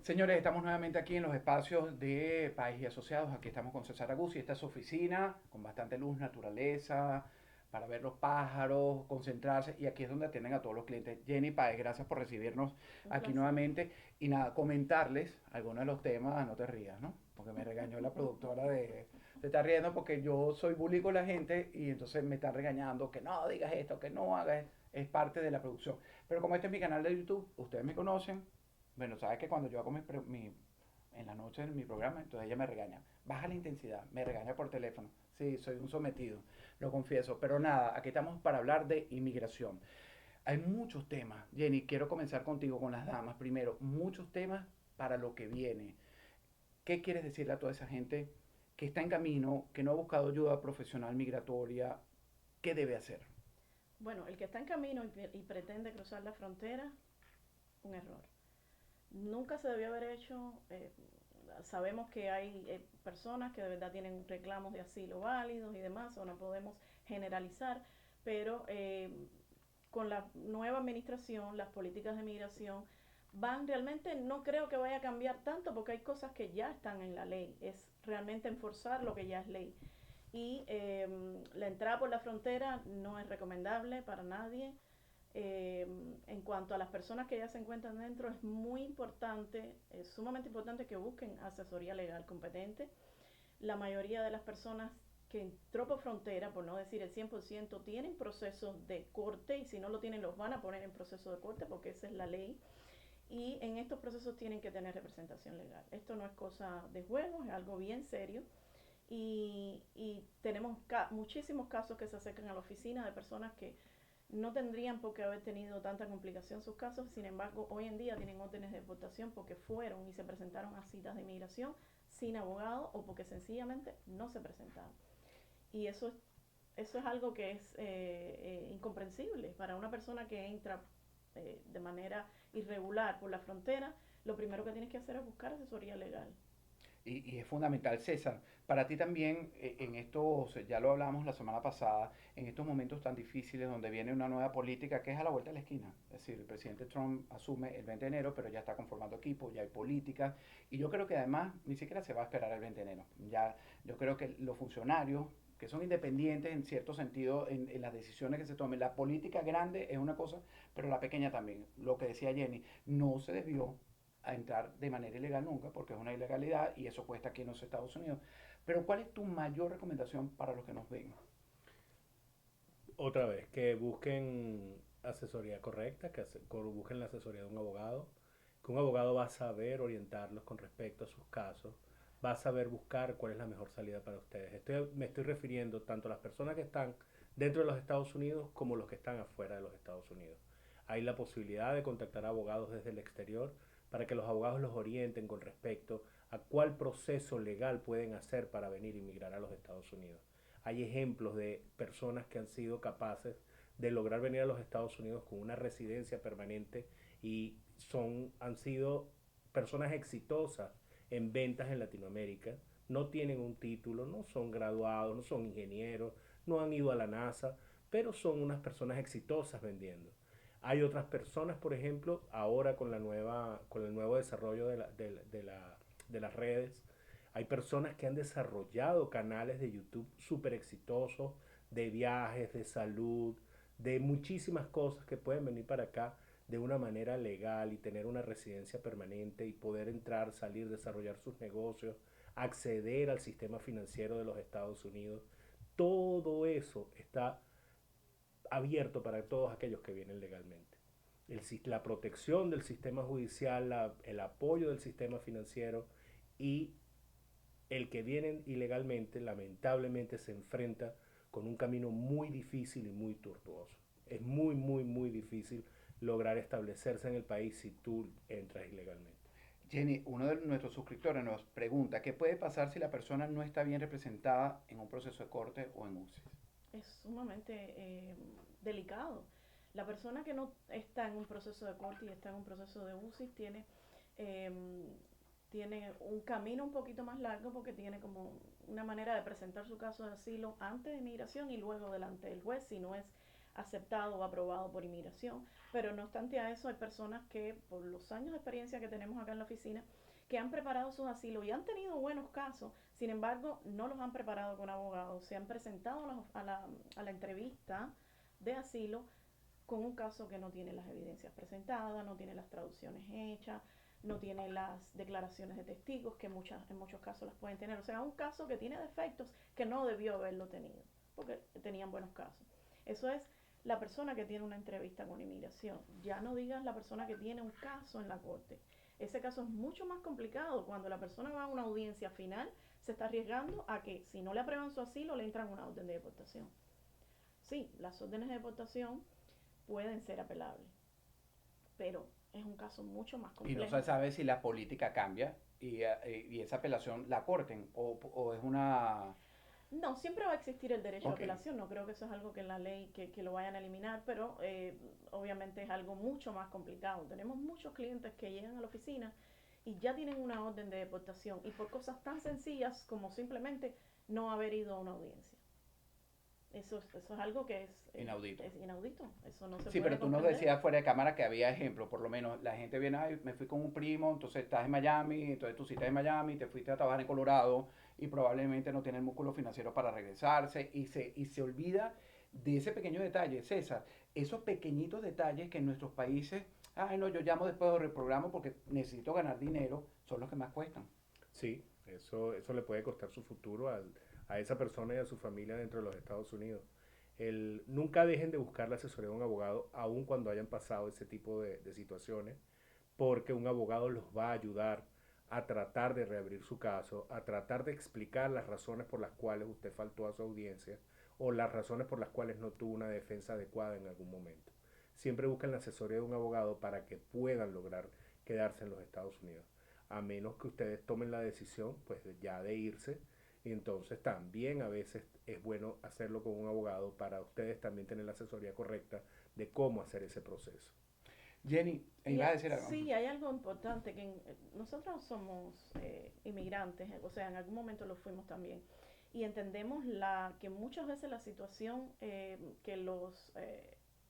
Señores, estamos nuevamente aquí en los espacios de País y Asociados. Aquí estamos con César Aguzzi. Esta es su oficina con bastante luz, naturaleza, para ver los pájaros, concentrarse. Y aquí es donde atienden a todos los clientes. Jenny Páez, gracias por recibirnos Un aquí placer. nuevamente. Y nada, comentarles algunos de los temas. No te rías, ¿no? Porque me regañó la productora de... Se está riendo porque yo soy bully con la gente y entonces me están regañando que no digas esto, que no hagas. Es parte de la producción. Pero como este es mi canal de YouTube, ustedes me conocen. Bueno, sabes que cuando yo hago en la noche en mi programa, entonces ella me regaña. Baja la intensidad, me regaña por teléfono. Sí, soy un sometido, lo confieso. Pero nada, aquí estamos para hablar de inmigración. Hay muchos temas. Jenny, quiero comenzar contigo con las damas. Primero, muchos temas para lo que viene. ¿Qué quieres decirle a toda esa gente que está en camino, que no ha buscado ayuda profesional migratoria? ¿Qué debe hacer? Bueno, el que está en camino y pretende cruzar la frontera, un error. Nunca se debió haber hecho. Sabemos que hay personas que de verdad tienen reclamos de asilo válidos y demás, o no podemos generalizar, pero con la nueva administración, las políticas de migración van realmente, no creo que vaya a cambiar tanto porque hay cosas que ya están en la ley, es realmente enforzar lo que ya es ley. Y la entrada por la frontera no es recomendable para nadie. Eh, en cuanto a las personas que ya se encuentran dentro, es muy importante, es sumamente importante que busquen asesoría legal competente. La mayoría de las personas que entró por frontera, por no decir el 100%, tienen procesos de corte y si no lo tienen los van a poner en proceso de corte porque esa es la ley. Y en estos procesos tienen que tener representación legal. Esto no es cosa de juego, es algo bien serio y tenemos muchísimos casos que se acercan a la oficina de personas que no tendrían por qué haber tenido tanta complicación sus casos, sin embargo, hoy en día tienen órdenes de deportación porque fueron y se presentaron a citas de inmigración sin abogado o porque sencillamente no se presentaron. Y eso es algo que es incomprensible para una persona que entra de manera irregular por la frontera. Lo primero que tienes que hacer es buscar asesoría legal. Y es fundamental, César, para ti también en estos, ya lo hablamos la semana pasada, en estos momentos tan difíciles donde viene una nueva política que es a la vuelta de la esquina. Es decir, el presidente Trump asume el 20 de enero, pero ya está conformando equipo, ya hay políticas, y yo creo que además ni siquiera se va a esperar el 20 de enero. Ya, yo creo que los funcionarios que son independientes en cierto sentido en las decisiones que se tomen. La política grande es una cosa, pero la pequeña también. Lo que decía Jenny, no se debió a entrar de manera ilegal nunca, porque es una ilegalidad y eso cuesta aquí en los Estados Unidos. Pero ¿cuál es tu mayor recomendación para los que nos ven? Otra vez, que busquen asesoría correcta, busquen la asesoría de un abogado, que un abogado va a saber orientarlos con respecto a sus casos, va a saber buscar cuál es la mejor salida para ustedes. Me estoy refiriendo tanto a las personas que están dentro de los Estados Unidos como los que están afuera de los Estados Unidos. Hay la posibilidad de contactar a abogados desde el exterior para que los abogados los orienten con respecto a cuál proceso legal pueden hacer para venir a inmigrar a los Estados Unidos. Hay ejemplos de personas que han sido capaces de lograr venir a los Estados Unidos con una residencia permanente y han sido personas exitosas en ventas en Latinoamérica. No tienen un título, no son graduados, no son ingenieros, no han ido a la NASA, pero son unas personas exitosas vendiendo. Hay otras personas, por ejemplo, ahora con el nuevo desarrollo de las redes, hay personas que han desarrollado canales de YouTube súper exitosos, de viajes, de salud, de muchísimas cosas que pueden venir para acá de una manera legal y tener una residencia permanente y poder entrar, salir, desarrollar sus negocios, acceder al sistema financiero de los Estados Unidos. Todo eso está abierto para todos aquellos que vienen legalmente. La protección del sistema judicial, el apoyo del sistema financiero y el que viene ilegalmente lamentablemente se enfrenta con un camino muy difícil y muy tortuoso. Es muy, muy, muy difícil lograr establecerse en el país si tú entras ilegalmente. Jenny, uno de nuestros suscriptores nos pregunta, ¿qué puede pasar si la persona no está bien representada en un proceso de corte o en UCIS? Es sumamente delicado. La persona que no está en un proceso de corte y está en un proceso de UCI eh, tiene un camino un poquito más largo porque tiene como una manera de presentar su caso de asilo antes de inmigración y luego delante del juez si no es aceptado o aprobado por inmigración, pero no obstante a eso hay personas que por los años de experiencia que tenemos acá en la oficina, que han preparado sus asilos y han tenido buenos casos, sin embargo no los han preparado con abogados, se han presentado a la entrevista de asilo con un caso que no tiene las evidencias presentadas, no tiene las traducciones hechas, no tiene las declaraciones de testigos que en muchos casos las pueden tener. O sea, un caso que tiene defectos que no debió haberlo tenido, porque tenían buenos casos. Eso es la persona que tiene una entrevista con inmigración. Ya no digas la persona que tiene un caso en la corte. Ese caso es mucho más complicado. Cuando la persona va a una audiencia final, se está arriesgando a que si no le aprueban su asilo, le entran una orden de deportación. Sí, las órdenes de deportación pueden ser apelables, pero es un caso mucho más Y no complejo. se sabe si la política cambia y esa apelación la corten o es una... No, siempre va a existir el derecho a Ok. apelación, no creo que eso es algo que en la ley que lo vayan a eliminar, pero obviamente es algo mucho más complicado. Tenemos muchos clientes que llegan a la oficina y ya tienen una orden de deportación y por cosas tan sencillas como simplemente no haber ido a una audiencia. Eso es algo que Inaudito. es inaudito, eso no se Sí, puede pero tú nos comprender. decías fuera de cámara que había ejemplos, por lo menos la gente viene, ay, me fui con un primo, entonces estás en Miami, entonces tú sí estás en Miami, te fuiste a trabajar en Colorado y probablemente no tiene el músculo financiero para regresarse y se olvida de ese pequeño detalle, César, esos pequeñitos detalles que en nuestros países, ay no, yo llamo después de reprogramo porque necesito ganar dinero, son los que más cuestan. Sí, eso le puede costar su futuro a esa persona y a su familia dentro de los Estados Unidos. Nunca dejen de buscar la asesoría de un abogado, aun cuando hayan pasado ese tipo de situaciones, porque un abogado los va a ayudar a tratar de reabrir su caso, a tratar de explicar las razones por las cuales usted faltó a su audiencia o las razones por las cuales no tuvo una defensa adecuada en algún momento. Siempre busquen la asesoría de un abogado para que puedan lograr quedarse en los Estados Unidos, a menos que ustedes tomen la decisión pues ya de irse. Y entonces también a veces es bueno hacerlo con un abogado para ustedes también tener la asesoría correcta de cómo hacer ese proceso. Jenny, Y ibas a decir algo. sí, hay algo importante que nosotros somos inmigrantes, o sea, en algún momento lo fuimos también, y entendemos que muchas veces la situación que los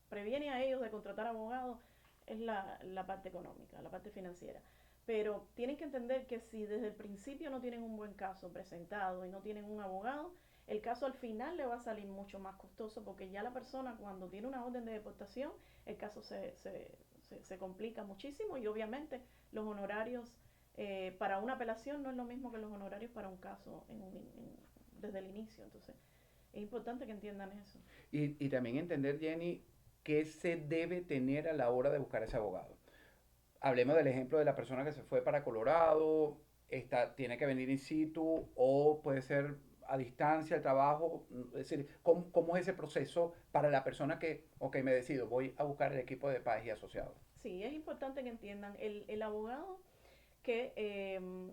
previene a ellos de contratar abogados es la parte económica, la parte financiera. Pero tienen que entender que si desde el principio no tienen un buen caso presentado y no tienen un abogado, el caso al final le va a salir mucho más costoso porque ya la persona cuando tiene una orden de deportación, el caso se complica muchísimo y obviamente los honorarios para una apelación no es lo mismo que los honorarios para un caso desde el inicio. Entonces, es importante que entiendan eso. Y también entender, Jenny, qué se debe tener a la hora de buscar ese abogado. Hablemos del ejemplo de la persona que se fue para Colorado, tiene que venir in situ o puede ser a distancia el trabajo. Es decir, ¿cómo es ese proceso para la persona que, ok, me decido, voy a buscar el equipo de Páez y Asociados? Sí, es importante que entiendan, el abogado que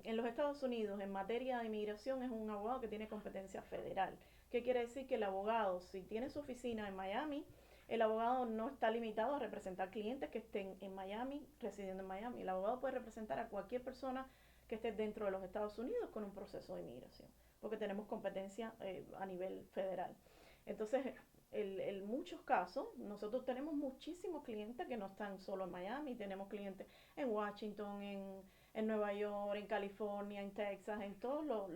en los Estados Unidos en materia de inmigración es un abogado que tiene competencia federal. ¿Qué quiere decir? Que el abogado, si tiene su oficina en Miami, el abogado no está limitado a representar clientes que estén en Miami, residiendo en Miami. El abogado puede representar a cualquier persona que esté dentro de los Estados Unidos con un proceso de inmigración, porque tenemos competencia a nivel federal. Entonces, en muchos casos, nosotros tenemos muchísimos clientes que no están solo en Miami, tenemos clientes en Washington, en Nueva York, en California, en Texas, en todas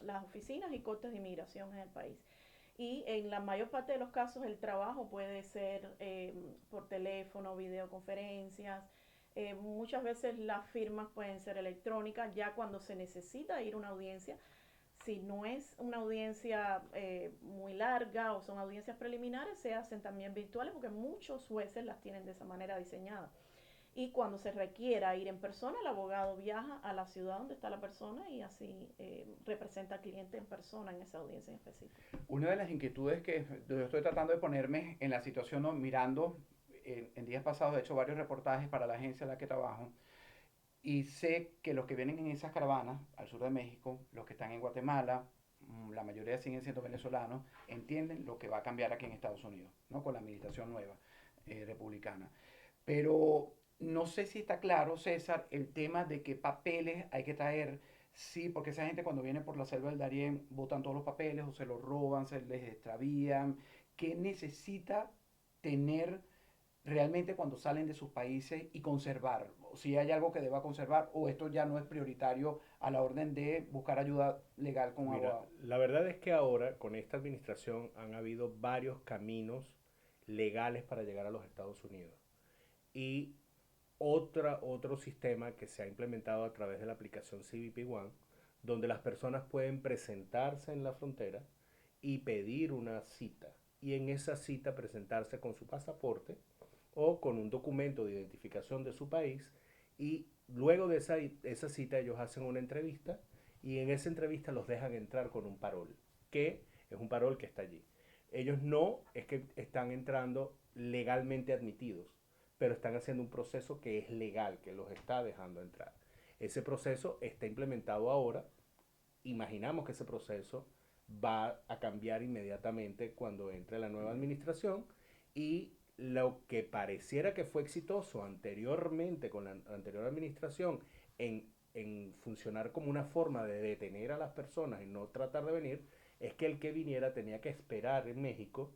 las oficinas y cortes de inmigración en el país. Y en la mayor parte de los casos el trabajo puede ser por teléfono, videoconferencias. Muchas veces las firmas pueden ser electrónicas, ya cuando se necesita ir a una audiencia. Si no es una audiencia muy larga o son audiencias preliminares, se hacen también virtuales porque muchos jueces las tienen de esa manera diseñada. Y cuando se requiera ir en persona, el abogado viaja a la ciudad donde está la persona y así representa al cliente en persona en esa audiencia en específico. Una de las inquietudes que yo estoy tratando de ponerme en la situación, ¿no? Mirando, en días pasados he hecho varios reportajes para la agencia en la que trabajo y sé que los que vienen en esas caravanas al sur de México, los que están en Guatemala, la mayoría siguen siendo venezolanos, entienden lo que va a cambiar aquí en Estados Unidos, ¿no? Con la administración nueva republicana. Pero no sé si está claro, César, el tema de qué papeles hay que traer. Sí, porque esa gente cuando viene por la selva del Darién botan todos los papeles o se los roban, se les extravían. qué necesita tener realmente cuando salen de sus países y conservar, o si hay algo que deba conservar, o esto ya no es prioritario a la orden de buscar ayuda legal con un Mira, abogado. la verdad es que ahora con esta administración han habido varios caminos legales para llegar a los Estados Unidos. Y otro sistema que se ha implementado a través de la aplicación CBP One, donde las personas pueden presentarse en la frontera y pedir una cita. Y en esa cita presentarse con su pasaporte o con un documento de identificación de su país. Y luego de esa cita ellos hacen una entrevista y en esa entrevista los dejan entrar con un parol, que es un parol que está allí. Ellos no es que están entrando legalmente admitidos, pero están haciendo un proceso que es legal, que los está dejando entrar. Ese proceso está implementado ahora. Imaginamos que ese proceso va a cambiar inmediatamente cuando entre la nueva administración y lo que pareciera que fue exitoso anteriormente con la anterior administración en funcionar como una forma de detener a las personas y no tratar de venir, es que el que viniera tenía que esperar en México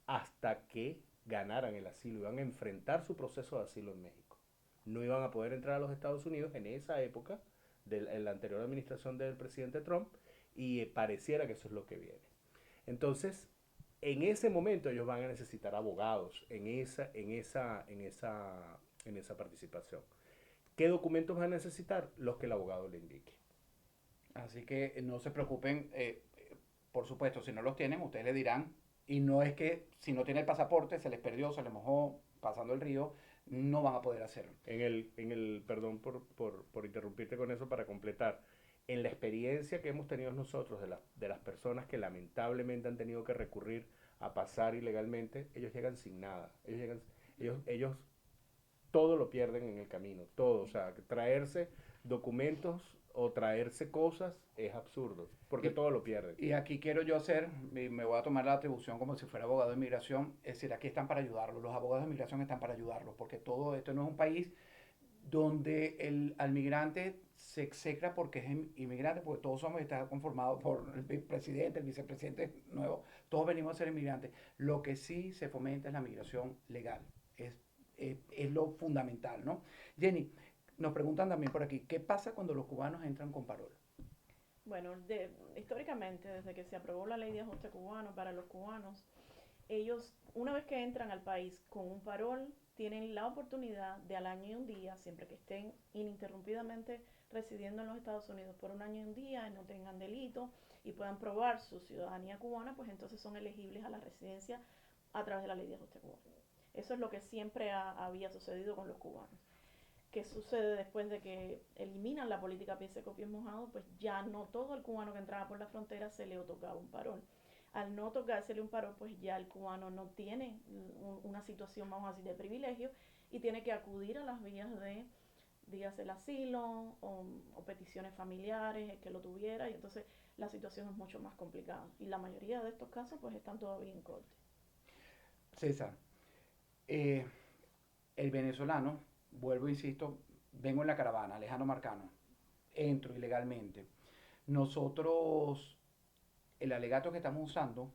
hasta que ganaran el asilo, iban a enfrentar su proceso de asilo en México. No iban a poder entrar a los Estados Unidos en esa época, en la anterior administración del presidente Trump, y pareciera que eso es lo que viene. Entonces, en ese momento ellos van a necesitar abogados en esa participación. ¿Qué documentos van a necesitar? Los que el abogado le indique. Así que no se preocupen, por supuesto, si no los tienen, ustedes le dirán, y no es que si no tiene el pasaporte, se les perdió, se les mojó pasando el río, no van a poder hacerlo. Perdón por interrumpirte con eso para completar, en la experiencia que hemos tenido nosotros de las personas que lamentablemente han tenido que recurrir a pasar ilegalmente, ellos llegan sin nada. Ellos todo lo pierden en el camino, todo. O sea, traerse documentos o traerse cosas es absurdo, porque Y, todo lo pierden. y aquí quiero yo hacer, me voy a tomar la atribución como si fuera abogado de inmigración, es decir, aquí están para ayudarlos, los abogados de inmigración están para ayudarlos, porque todo esto no es un país donde al migrante se execra porque es inmigrante, porque todos somos, está conformado por el presidente, el vicepresidente nuevo, todos venimos a ser inmigrantes. Lo que sí se fomenta es la migración legal, es lo fundamental, ¿no? Jenny, nos preguntan también por aquí, ¿qué pasa cuando los cubanos entran con parol? Bueno, históricamente, desde que se aprobó la ley de ajuste cubano para los cubanos, ellos, una vez que entran al país con un parol, tienen la oportunidad de al año y un día, siempre que estén ininterrumpidamente residiendo en los Estados Unidos por un año y un día, y no tengan delito y puedan probar su ciudadanía cubana, pues entonces son elegibles a la residencia a través de la ley de ajuste cubano. Eso es lo que siempre había sucedido con los cubanos. ¿Qué sucede después de que eliminan la política pies seco, pies mojados? Pues ya no todo el cubano que entraba por la frontera se le otorgaba un parol. Al no otorgársele un parol, pues ya el cubano no tiene una situación, vamos a decir, de privilegio y tiene que acudir a las vías de, dígase, el asilo o peticiones familiares, el que lo tuviera, y entonces la situación es mucho más complicada. Y la mayoría de estos casos, pues están todavía en corte. César, eh, el venezolano, vuelvo, insisto, vengo en la caravana, lejano Marcano, entro ilegalmente. Nosotros, el alegato que estamos usando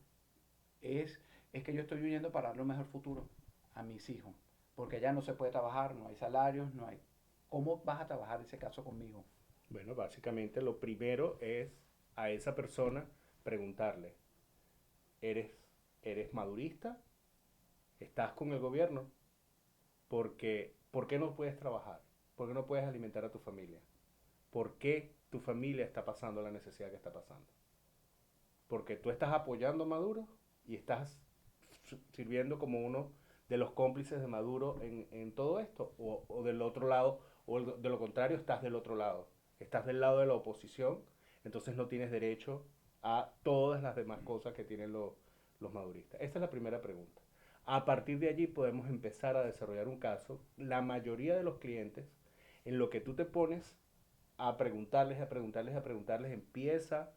es, es que yo estoy huyendo para darle un mejor futuro a mis hijos, porque allá no se puede trabajar, no hay salarios, no hay... ¿Cómo vas a trabajar ese caso conmigo? Bueno, básicamente lo primero es a esa persona preguntarle, ¿eres, eres madurista? ¿Estás con el gobierno? Porque, ¿por qué no puedes trabajar? ¿Por qué no puedes alimentar a tu familia? ¿Por qué tu familia está pasando la necesidad que está pasando? Porque tú estás apoyando a Maduro y estás sirviendo como uno de los cómplices de Maduro en todo esto, o del otro lado, o de lo contrario, estás del otro lado, estás del lado de la oposición, entonces no tienes derecho a todas las demás cosas que tienen los maduristas. Esa es la primera pregunta. A partir de allí podemos empezar a desarrollar un caso. La mayoría de los clientes, en lo que tú te pones a preguntarles, a preguntarles, a preguntarles, empieza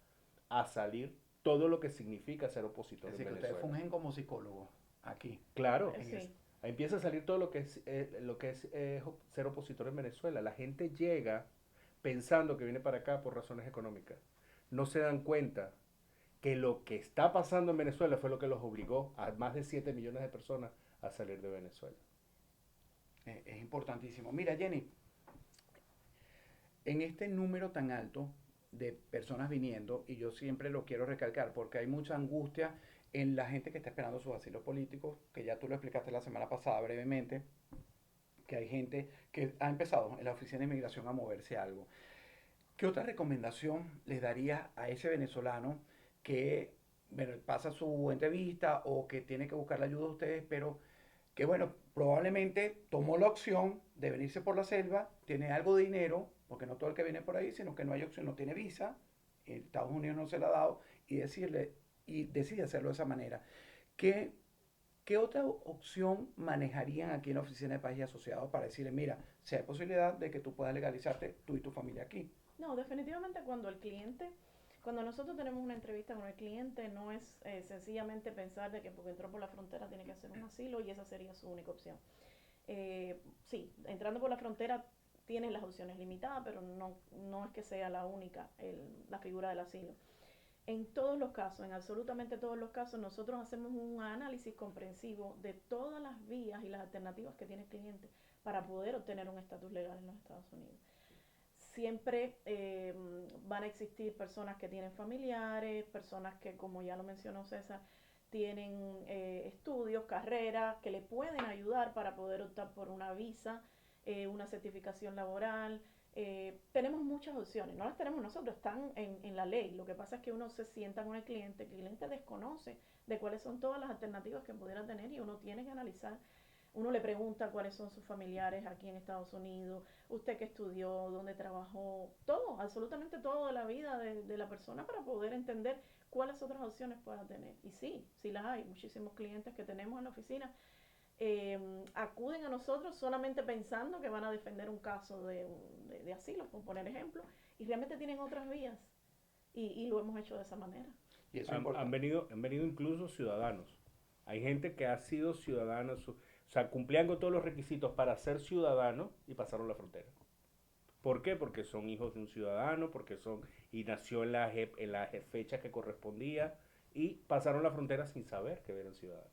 a salir todo lo que significa ser Es opositor en decir, que ustedes Venezuela. fungen como psicólogos aquí. Claro, En es, Sí, ahí empieza a salir todo lo que es ser opositor en Venezuela. La gente llega pensando que viene para acá por razones económicas. No se dan cuenta que lo que está pasando en Venezuela fue lo que los obligó a más de 7 millones de personas a salir de Venezuela. Es importantísimo. Mira, Jenny, en este número tan alto de personas viniendo, y yo siempre lo quiero recalcar porque hay mucha angustia en la gente que está esperando sus asilos políticos, que ya tú lo explicaste la semana pasada brevemente, que hay gente que ha empezado en la oficina de inmigración a moverse algo. ¿Qué otra recomendación les daría a ese venezolano que bueno, pasa su entrevista o que tiene que buscar la ayuda de ustedes, pero que bueno, probablemente tomó la opción de venirse por la selva, tiene algo de dinero, porque no todo el que viene por ahí, sino que no hay opción, no tiene visa, Estados Unidos no se la ha dado, y decide hacerlo de esa manera? ¿Qué, qué otra opción manejarían aquí en la oficina de Paz y Asociados para decirle, mira, si hay posibilidad de que tú puedas legalizarte tú y tu familia aquí? No, definitivamente cuando nosotros tenemos una entrevista con el cliente, no es sencillamente pensar de que porque entró por la frontera tiene que hacer un asilo y esa sería su única opción. Sí, entrando por la frontera tienes las opciones limitadas, pero no es que sea la única, la figura del asilo. En todos los casos, en absolutamente todos los casos, nosotros hacemos un análisis comprensivo de todas las vías y las alternativas que tiene el cliente para poder obtener un estatus legal en los Estados Unidos. Siempre van a existir personas que tienen familiares, personas que, como ya lo mencionó César, tienen estudios, carreras que le pueden ayudar para poder optar por una visa, una certificación laboral. Tenemos muchas opciones, no las tenemos nosotros, están en la ley. Lo que pasa es que uno se sienta con el cliente desconoce de cuáles son todas las alternativas que pudiera tener y uno tiene que analizar. Uno le pregunta cuáles son sus familiares aquí en Estados Unidos, usted que estudió, dónde trabajó, todo, absolutamente todo de la vida de la persona para poder entender cuáles otras opciones pueda tener. Y sí, sí las hay. Muchísimos clientes que tenemos en la oficina acuden a nosotros solamente pensando que van a defender un caso de asilo, por poner ejemplo, y realmente tienen otras vías. Y lo hemos hecho de esa manera. Y eso es importante. Han venido incluso ciudadanos. Hay gente que ha sido ciudadano, o sea, cumplían con todos los requisitos para ser ciudadano y pasaron la frontera. ¿Por qué? Porque son hijos de un ciudadano, y nació en la fecha que correspondía y pasaron la frontera sin saber que eran ciudadanos.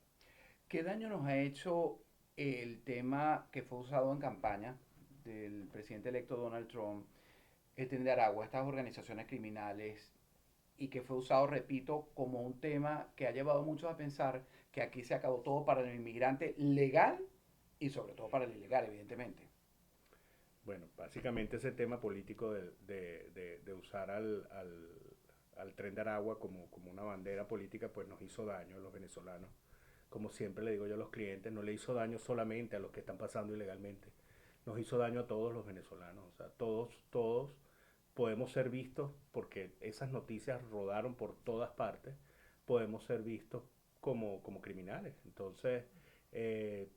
¿Qué daño nos ha hecho el tema que fue usado en campaña del presidente electo Donald Trump, el Tren de Aragua, estas organizaciones criminales, y que fue usado, repito, como un tema que ha llevado a muchos a pensar que aquí se acabó todo para el inmigrante legal y sobre todo para el ilegal, evidentemente? Bueno, básicamente ese tema político de usar al Tren de Aragua como una bandera política, pues nos hizo daño a los venezolanos. Como siempre le digo yo a los clientes, no le hizo daño solamente a los que están pasando ilegalmente, nos hizo daño a todos los venezolanos. O sea, todos podemos ser vistos, porque esas noticias rodaron por todas partes, podemos ser vistos como criminales. Entonces, eh,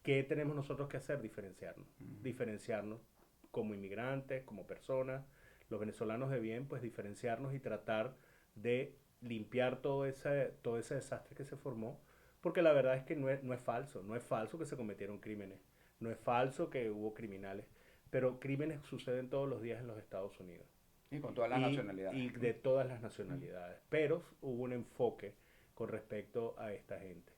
¿qué tenemos nosotros que hacer? Diferenciarnos. Diferenciarnos como inmigrantes, como personas, los venezolanos de bien, pues diferenciarnos y tratar de limpiar todo ese desastre que se formó, porque la verdad es que no es falso que se cometieron crímenes, no es falso que hubo criminales, pero crímenes suceden todos los días en los Estados Unidos Y con todas las y nacionalidades. de todas las nacionalidades, pero hubo un enfoque con respecto a esta gente.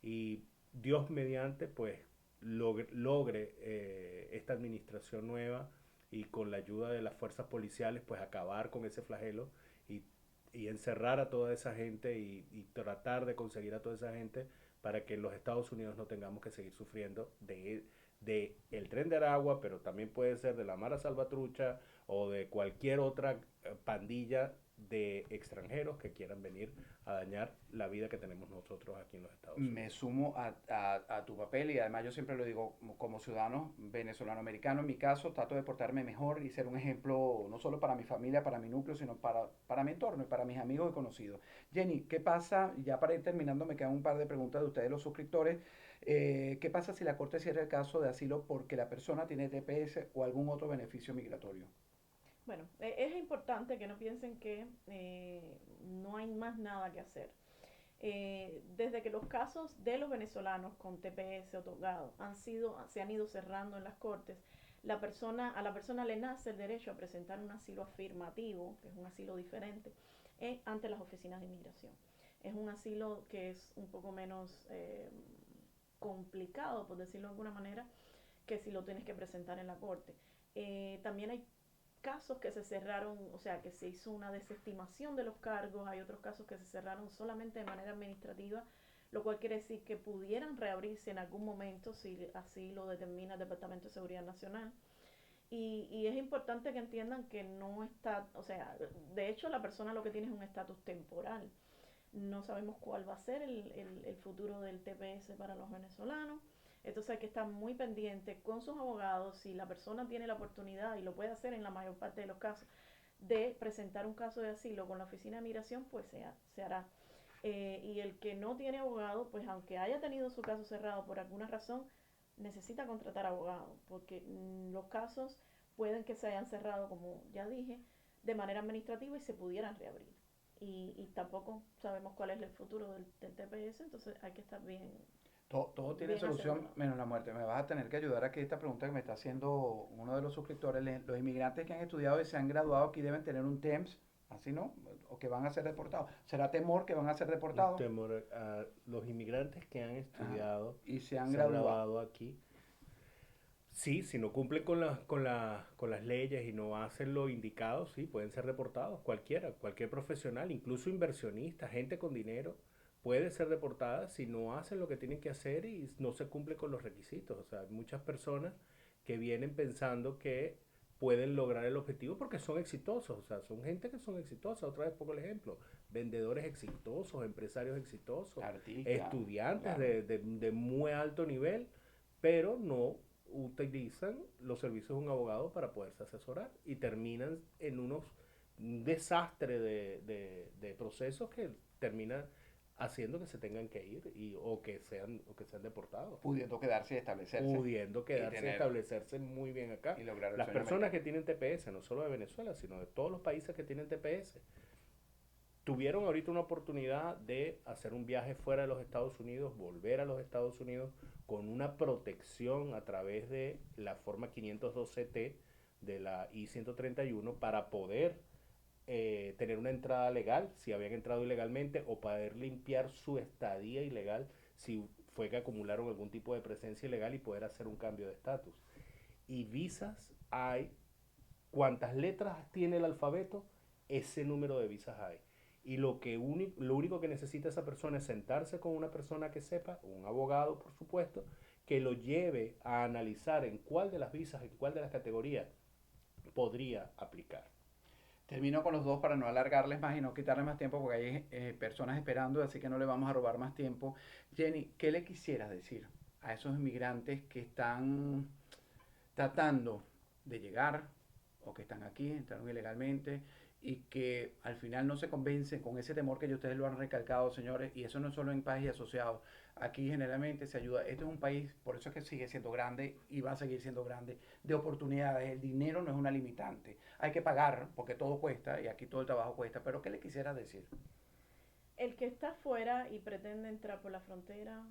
Y Dios mediante, pues, logre esta administración nueva y con la ayuda de las fuerzas policiales, pues acabar con ese flagelo y, y encerrar a toda esa gente y tratar de conseguir a toda esa gente para que en los Estados Unidos no tengamos que seguir sufriendo de el Tren de Aragua, pero también puede ser de la Mara Salvatrucha o de cualquier otra pandilla de extranjeros que quieran venir a dañar la vida que tenemos nosotros aquí en los Estados Me Unidos. sumo a tu papel y además yo siempre lo digo como ciudadano venezolano-americano, en mi caso trato de portarme mejor y ser un ejemplo no solo para mi familia, para mi núcleo, sino para mi entorno y para mis amigos y conocidos. Jenny, ¿qué pasa? Ya para ir terminando me quedan un par de preguntas de ustedes los suscriptores. ¿Qué pasa si la Corte cierra el caso de asilo porque la persona tiene TPS o algún otro beneficio migratorio? Bueno, es importante que no piensen que no hay más nada que hacer. Desde que los casos de los venezolanos con TPS otorgado se han ido cerrando en las cortes, a la persona le nace el derecho a presentar un asilo afirmativo, que es un asilo diferente, ante las oficinas de inmigración. Es un asilo que es un poco menos complicado, por decirlo de alguna manera, que si lo tienes que presentar en la corte. También hay casos que se cerraron, o sea, que se hizo una desestimación de los cargos, hay otros casos que se cerraron solamente de manera administrativa, lo cual quiere decir que pudieran reabrirse en algún momento si así lo determina el Departamento de Seguridad Nacional. Y es importante que entiendan que no está, o sea, de hecho la persona lo que tiene es un estatus temporal. No sabemos cuál va a ser el futuro del TPS para los venezolanos. Entonces hay que estar muy pendiente con sus abogados si la persona tiene la oportunidad, y lo puede hacer en la mayor parte de los casos, de presentar un caso de asilo con la oficina de migración, pues se hará. Y el que no tiene abogado, pues aunque haya tenido su caso cerrado por alguna razón, necesita contratar abogado, porque los casos pueden que se hayan cerrado, como ya dije, de manera administrativa y se pudieran reabrir. Y tampoco sabemos cuál es el futuro del TPS, entonces hay que estar Todo tiene bien solución asegurado. menos la muerte. Me vas a tener que ayudar aquí esta pregunta que me está haciendo uno de los suscriptores. Los inmigrantes que han estudiado y se han graduado aquí deben tener un TEMS, así no, o que van a ser deportados. ¿Será temor que van a ser Un deportados? temor a los inmigrantes que han Ajá. estudiado, Y se han se han graduado. grabado aquí. Sí, si no cumplen con las leyes y no hacen lo indicado, sí, pueden ser deportados. Cualquiera, cualquier profesional, incluso inversionista, gente con dinero, puede ser deportada si no hacen lo que tienen que hacer y no se cumple con los requisitos. O sea, hay muchas personas que vienen pensando que pueden lograr el objetivo porque son exitosos. O sea, son gente que son exitosas. Otra vez pongo el ejemplo. Vendedores exitosos, empresarios exitosos, Artistas, estudiantes claro. de muy alto nivel, pero no utilizan los servicios de un abogado para poderse asesorar y terminan en un desastre de procesos que terminan haciendo que se tengan que ir o que sean deportados, Pudiendo quedarse y establecerse pudiendo y quedarse y tener establecerse muy bien acá. y lograr el Las sueño personas americano. que tienen TPS, no solo de Venezuela, sino de todos los países que tienen TPS, tuvieron ahorita una oportunidad de hacer un viaje fuera de los Estados Unidos, volver a los Estados Unidos con una protección a través de la forma 512T de la I-131 para poder tener una entrada legal si habían entrado ilegalmente o poder limpiar su estadía ilegal si fue que acumularon algún tipo de presencia ilegal y poder hacer un cambio de estatus. Y visas hay, cuantas letras tiene el alfabeto, ese número de visas hay. Y lo único que necesita esa persona es sentarse con una persona que sepa, un abogado por supuesto, que lo lleve a analizar en cuál de las visas, en cuál de las categorías podría aplicar. Termino con los dos para no alargarles más y no quitarles más tiempo porque hay personas esperando, así que no le vamos a robar más tiempo. Jenny, ¿qué le quisieras decir a esos inmigrantes que están tratando de llegar o que están aquí, entraron ilegalmente y que al final no se convencen con ese temor que ustedes lo han recalcado, señores? Y eso no es solo en países asociados. Aquí generalmente se ayuda. Este es un país, por eso es que sigue siendo grande y va a seguir siendo grande, de oportunidades. El dinero no es una limitante. Hay que pagar porque todo cuesta y aquí todo el trabajo cuesta. Pero ¿qué le quisiera decir? El que está afuera y pretende entrar por la frontera,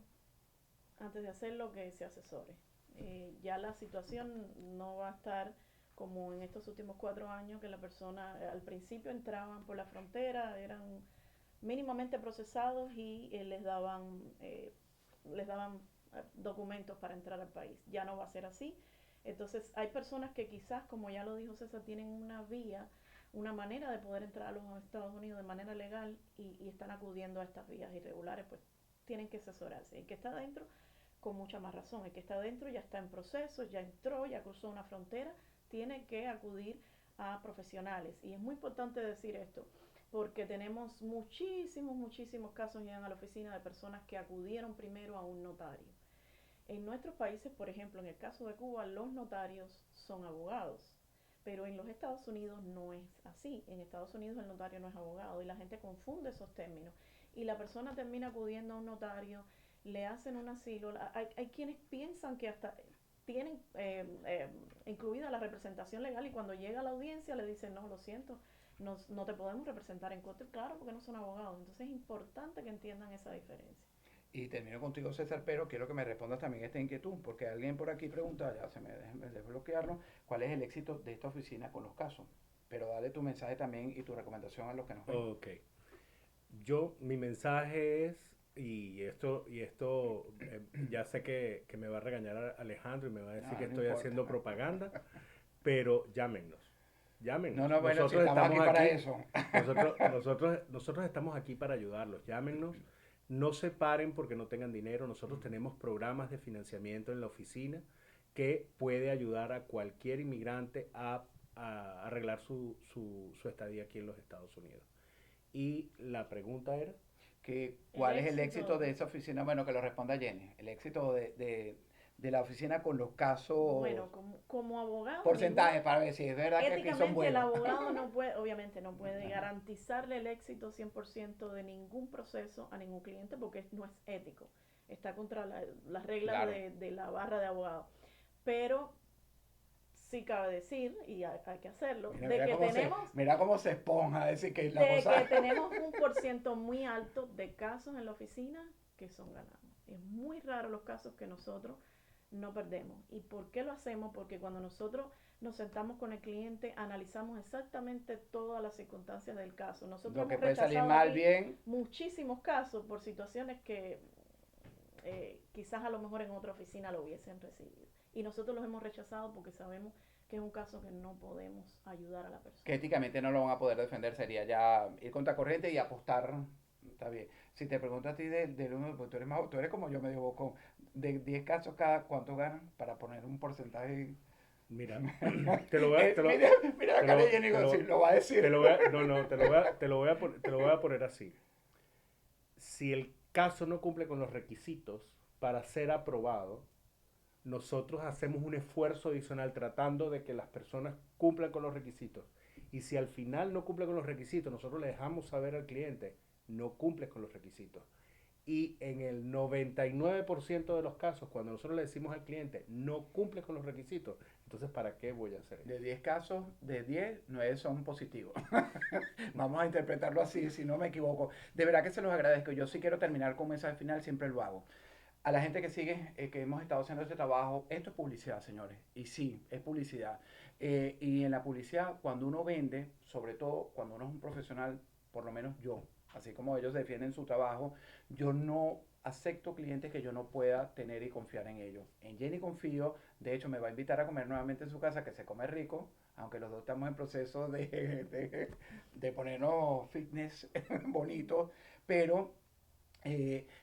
antes de hacerlo, que se asesore. Ya la situación no va a estar como en estos últimos 4 años, que la persona al principio entraban por la frontera, eran mínimamente procesados y les daban documentos para entrar al país. Ya no va a ser así. Entonces hay personas que quizás, como ya lo dijo César, tienen una vía, una manera de poder entrar a los Estados Unidos de manera legal y están acudiendo a estas vías irregulares, pues tienen que asesorarse. El que está adentro, con mucha más razón, el que está adentro ya está en proceso, ya entró, ya cruzó una frontera, tiene que acudir a profesionales. Y es muy importante decir esto, porque tenemos muchísimos casos llegan a la oficina de personas que acudieron primero a un notario. En nuestros países, por ejemplo, en el caso de Cuba, los notarios son abogados, pero en los Estados Unidos no es así. En Estados Unidos el notario no es abogado y la gente confunde esos términos. Y la persona termina acudiendo a un notario, le hacen un asilo. Hay quienes piensan que hasta tienen incluida la representación legal y cuando llega a la audiencia le dicen, no, lo siento, no te podemos representar en corte, claro, porque no son abogados. Entonces es importante que entiendan esa diferencia. Y termino contigo, César, pero quiero que me respondas también esta inquietud, porque alguien por aquí pregunta, ya se me déjeme desbloquearlo, ¿cuál es el éxito de esta oficina con los casos? pero dale tu mensaje también y tu recomendación a los que nos ven. Ok. Mi mensaje es, y esto ya sé que me va a regañar Alejandro y me va a decir No, que no estoy importa. haciendo propaganda, pero llámenos, llámenos. No, no, bueno, si Nosotros estamos aquí estamos para aquí, eso. nosotros estamos aquí para ayudarlos, llámenos. No se paren porque no tengan dinero. Nosotros tenemos programas de financiamiento en la oficina que puede ayudar a cualquier inmigrante a arreglar su estadía aquí en los Estados Unidos. Y la pregunta era, ¿Cuál es el éxito, éxito de esa oficina? Bueno, que lo responda Jenny. El éxito de la oficina con los casos, bueno, como abogado, porcentajes para ver si es verdad que aquí son éticamente el buenos. abogado no puede, obviamente no puede garantizarle el éxito 100% de ningún proceso a ningún cliente porque no es ético. Está contra las reglas Claro. de la barra de abogados. Pero sí cabe decir, y hay que hacerlo, Mira, de que tenemos mira cómo se esponja a decir que la de cosa. que tenemos un porciento muy alto de casos en la oficina que son ganados. Es muy raro los casos que nosotros no perdemos. ¿Y por qué lo hacemos? Porque cuando nosotros nos sentamos con el cliente, analizamos exactamente todas las circunstancias del caso. Nosotros Lo que hemos puede salir rechazado mal, aquí bien. muchísimos casos por situaciones que quizás a lo mejor en otra oficina lo hubiesen recibido. Y nosotros los hemos rechazado porque sabemos que es un caso que no podemos ayudar a la persona. Que éticamente no lo van a poder defender, sería ya ir contra corriente y apostar. Está bien. Si te pregunto a ti pues tú eres como yo medio bocón. De 10 casos cada, ¿cuánto ganan? Para poner un porcentaje. mira, te lo voy a, te lo, Mira, mira te acá lo, de Jenny te lo, González, lo va a decir. te lo voy a, no, no, te lo voy a poner así. Si el caso no cumple con los requisitos para ser aprobado, nosotros hacemos un esfuerzo adicional tratando de que las personas cumplan con los requisitos. Y si al final no cumple con los requisitos, nosotros le dejamos saber al cliente, no cumple con los requisitos. Y en el 99% de los casos, cuando nosotros le decimos al cliente, no cumple con los requisitos, entonces ¿para qué voy a hacer eso? De 10 casos, de 10, 9 son positivos. Vamos a interpretarlo así, si no me equivoco. De verdad que se los agradezco. Yo sí quiero terminar con un mensaje final, siempre lo hago. A la gente que sigue, que hemos estado haciendo este trabajo, esto es publicidad, señores. Y sí, es publicidad. Y en la publicidad, cuando uno vende, sobre todo cuando uno es un profesional, por lo menos yo, así como ellos defienden su trabajo, yo no acepto clientes que yo no pueda tener y confiar en ellos. En Jenny confío, de hecho me va a invitar a comer nuevamente en su casa, que se come rico, aunque los dos estamos en proceso de ponernos fitness bonitos, pero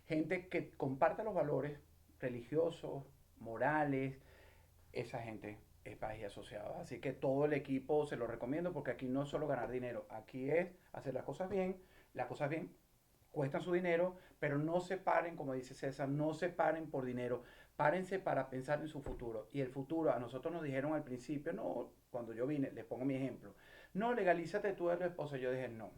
gente que comparta los valores religiosos, morales, esa gente es Paz y Asociados. Así que todo el equipo se lo recomiendo porque aquí no es solo ganar dinero, aquí es hacer las cosas bien cuestan su dinero, pero no se paren, como dice César, no se paren por dinero, párense para pensar en su futuro. Y el futuro, a nosotros nos dijeron al principio, no, cuando yo vine, les pongo mi ejemplo, no, legalízate tú eres esposo. Yo dije, no,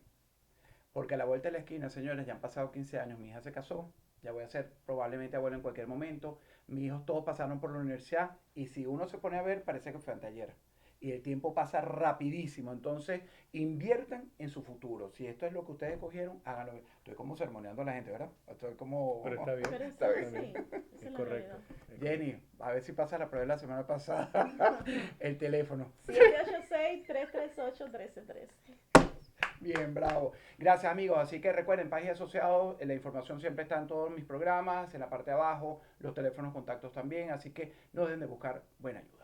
porque a la vuelta de la esquina, señores, ya han pasado 15 años, mi hija se casó, ya voy a ser probablemente abuelo en cualquier momento, mis hijos todos pasaron por la universidad y si uno se pone a ver, parece que fue anteayer. Y el tiempo pasa rapidísimo, entonces inviertan en su futuro. Si esto es lo que ustedes cogieron, háganlo. Estoy como sermoneando a la gente, ¿verdad? Estoy como... Pero está bien, Pero Está eso bien. sí, esa es es la correcto. realidad. Jenny, a ver si pasa la prueba de la semana pasada, el teléfono. 786-338-1313. Bien, bravo. Gracias, amigos. Así que recuerden, Paz y Asociados, la información siempre está en todos mis programas, en la parte de abajo, los teléfonos, contactos también. Así que no dejen de buscar buena ayuda.